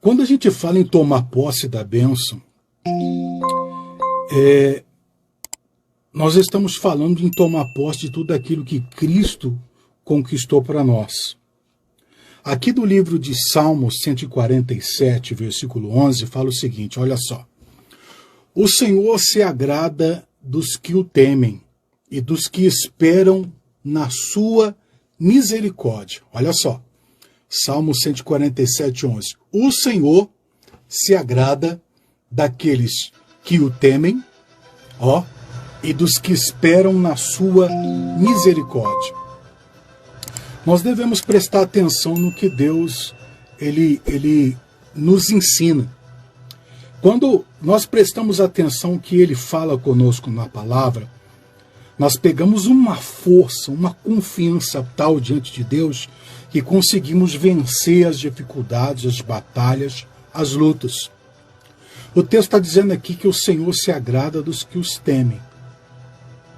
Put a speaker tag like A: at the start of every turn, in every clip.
A: Quando a gente fala em tomar posse da bênção, nós estamos falando em tomar posse de tudo aquilo que Cristo conquistou para nós. Aqui do livro de Salmos 147, versículo 11, fala o seguinte, olha só. O Senhor se agrada dos que o temem e dos que esperam na sua misericórdia. Olha só, Salmo 147, 11. O Senhor se agrada daqueles que o temem, e dos que esperam na sua misericórdia. Nós devemos prestar atenção no que Deus ele nos ensina. Quando nós prestamos atenção no que Ele fala conosco na palavra, nós pegamos uma força, uma confiança tal diante de Deus que conseguimos vencer as dificuldades, as batalhas, as lutas. O texto está dizendo aqui que o Senhor se agrada dos que os temem.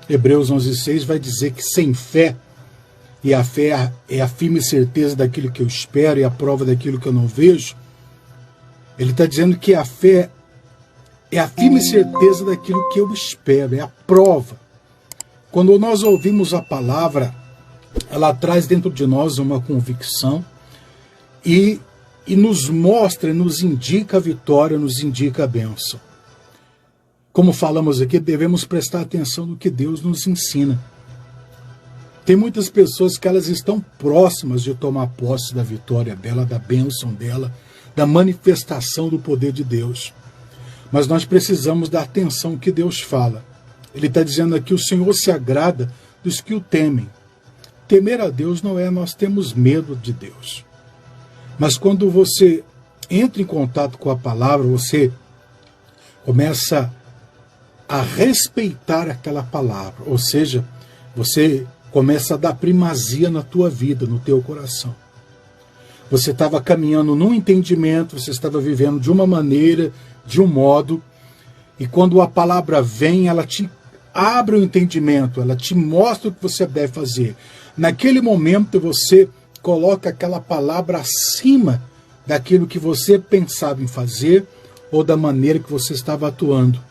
A: Hebreus 11:6 vai dizer que sem fé, e a fé é a firme certeza daquilo que eu espero e a prova daquilo que eu não vejo, ele está dizendo que a fé é a firme certeza daquilo que eu espero, é a prova. Quando nós ouvimos a palavra, ela traz dentro de nós uma convicção e nos mostra, nos indica a vitória, nos indica a bênção. Como falamos aqui, devemos prestar atenção no que Deus nos ensina. Tem muitas pessoas que elas estão próximas de tomar posse da vitória dela, da bênção dela, da manifestação do poder de Deus. Mas nós precisamos dar atenção ao que Deus fala. Ele está dizendo aqui, o Senhor se agrada dos que o temem. Temer a Deus não é nós temos medo de Deus. Mas quando você entra em contato com a palavra, você começa a respeitar aquela palavra. Ou seja, você começa a dar primazia na tua vida, no teu coração. Você estava caminhando num entendimento, você estava vivendo de uma maneira, de um modo, e quando a palavra vem, ela te abre o entendimento, ela te mostra o que você deve fazer. Naquele momento você coloca aquela palavra acima daquilo que você pensava em fazer ou da maneira que você estava atuando.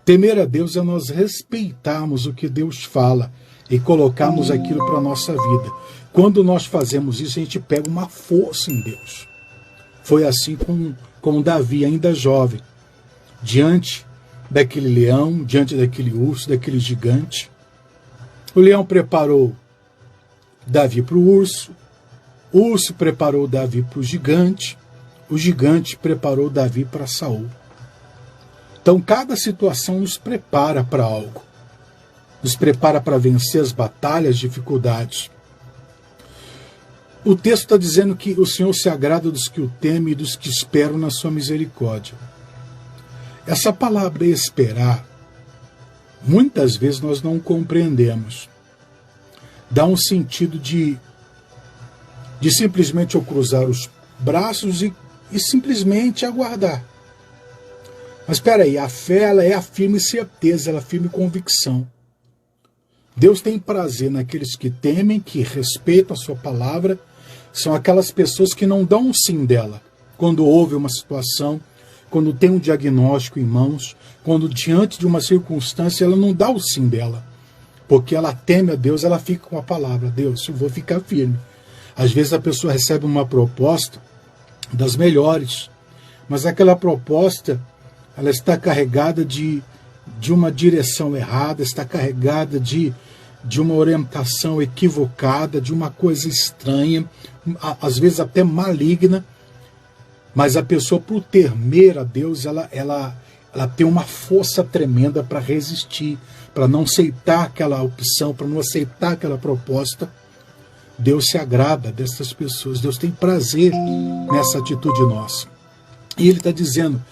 A: Temer a Deus é nós respeitarmos o que Deus fala e colocarmos aquilo para a nossa vida. Quando nós fazemos isso, a gente pega uma força em Deus. Foi assim com Davi, ainda jovem, diante daquele leão, diante daquele urso, daquele gigante. O leão preparou Davi para o urso preparou Davi para o gigante preparou Davi para Saul. Então cada situação nos prepara para algo, nos prepara para vencer as batalhas, as dificuldades. O texto está dizendo que o Senhor se agrada dos que o temem e dos que esperam na sua misericórdia. Essa palavra esperar, muitas vezes nós não compreendemos. Dá um sentido de simplesmente eu cruzar os braços e simplesmente aguardar. Mas espera aí, a fé ela é a firme certeza, ela é a firme convicção. Deus tem prazer naqueles que temem, que respeitam a sua palavra, são aquelas pessoas que não dão um sim dela. Quando houve uma situação, quando tem um diagnóstico em mãos, quando diante de uma circunstância ela não dá o sim dela. Porque ela teme a Deus, ela fica com a palavra, Deus, eu vou ficar firme. Às vezes a pessoa recebe uma proposta das melhores, mas aquela proposta ela está carregada de uma direção errada, está carregada de uma orientação equivocada, de uma coisa estranha, às vezes até maligna, mas a pessoa, por temer a Deus, ela tem uma força tremenda para resistir, para não aceitar aquela opção, para não aceitar aquela proposta. Deus se agrada dessas pessoas, Deus tem prazer nessa atitude nossa. E Ele está dizendo,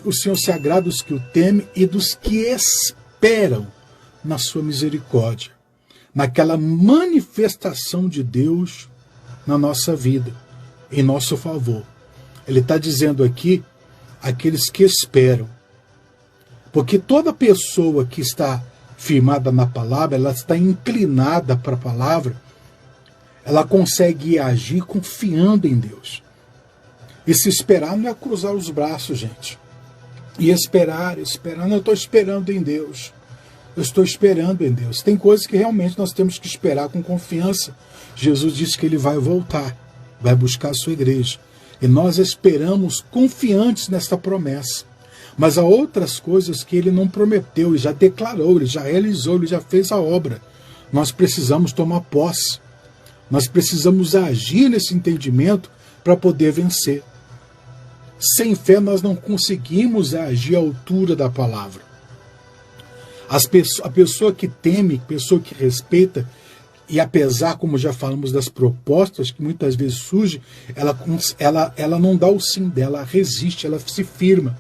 A: o Senhor se agrada dos que o temem e dos que esperam na sua misericórdia, naquela manifestação de Deus na nossa vida, em nosso favor. Ele está dizendo aqui, aqueles que esperam. Porque toda pessoa que está firmada na palavra, ela está inclinada para a palavra, ela consegue agir confiando em Deus. E se esperar não é cruzar os braços, gente. E esperar, não, eu estou esperando em Deus. Eu estou esperando em Deus. Tem coisas que realmente nós temos que esperar com confiança. Jesus disse que ele vai voltar, vai buscar a sua igreja. E nós esperamos confiantes nesta promessa. Mas há outras coisas que ele não prometeu, ele já declarou, ele já realizou, ele já fez a obra. Nós precisamos tomar posse. Nós precisamos agir nesse entendimento para poder vencer. Sem fé nós não conseguimos agir à altura da palavra. A pessoa que teme, a pessoa que respeita, e apesar, como já falamos, das propostas que muitas vezes surgem, ela não dá o sim dela, ela resiste, ela se firma.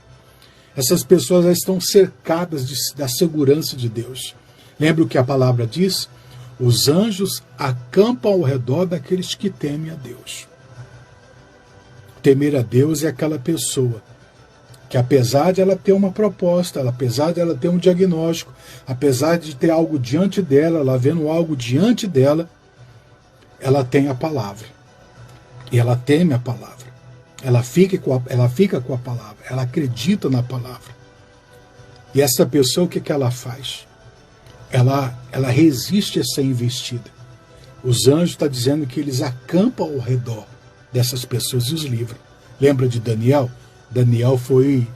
A: Essas pessoas já estão cercadas da segurança de Deus. Lembra o que a palavra diz? Os anjos acampam ao redor daqueles que temem a Deus. Temer a Deus é aquela pessoa que, apesar de ela ter uma proposta, apesar de ela ter um diagnóstico, apesar de ter algo diante dela, ela vendo algo diante dela, ela tem a palavra. E ela teme a palavra. Ela fica com a palavra. Ela acredita na palavra. E essa pessoa, o que ela faz? Ela resiste a ser investida. Os anjos estão dizendo que eles acampam ao redor dessas pessoas e os livram. Lembra de Daniel? Daniel foi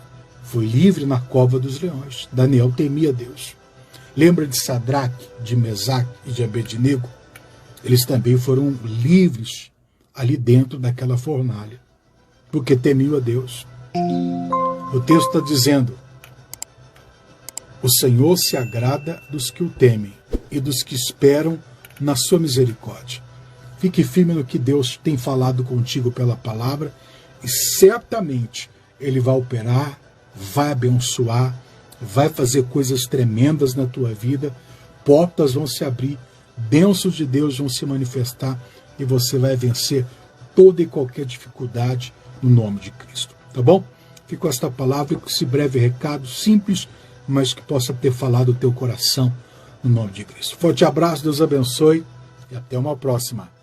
A: livre na cova dos leões. Daniel temia Deus. Lembra de Sadraque, de Mesaque e de Abednego? Eles também foram livres ali dentro daquela fornalha, porque temiam a Deus. O texto está dizendo: o Senhor se agrada dos que o temem e dos que esperam na sua misericórdia. Fique firme no que Deus tem falado contigo pela palavra e certamente Ele vai operar, vai abençoar, vai fazer coisas tremendas na tua vida, portas vão se abrir, bênçãos de Deus vão se manifestar e você vai vencer toda e qualquer dificuldade no nome de Cristo. Tá bom? Fico com esta palavra e com esse breve recado simples, mas que possa ter falado o teu coração no nome de Cristo. Forte abraço, Deus abençoe e até uma próxima.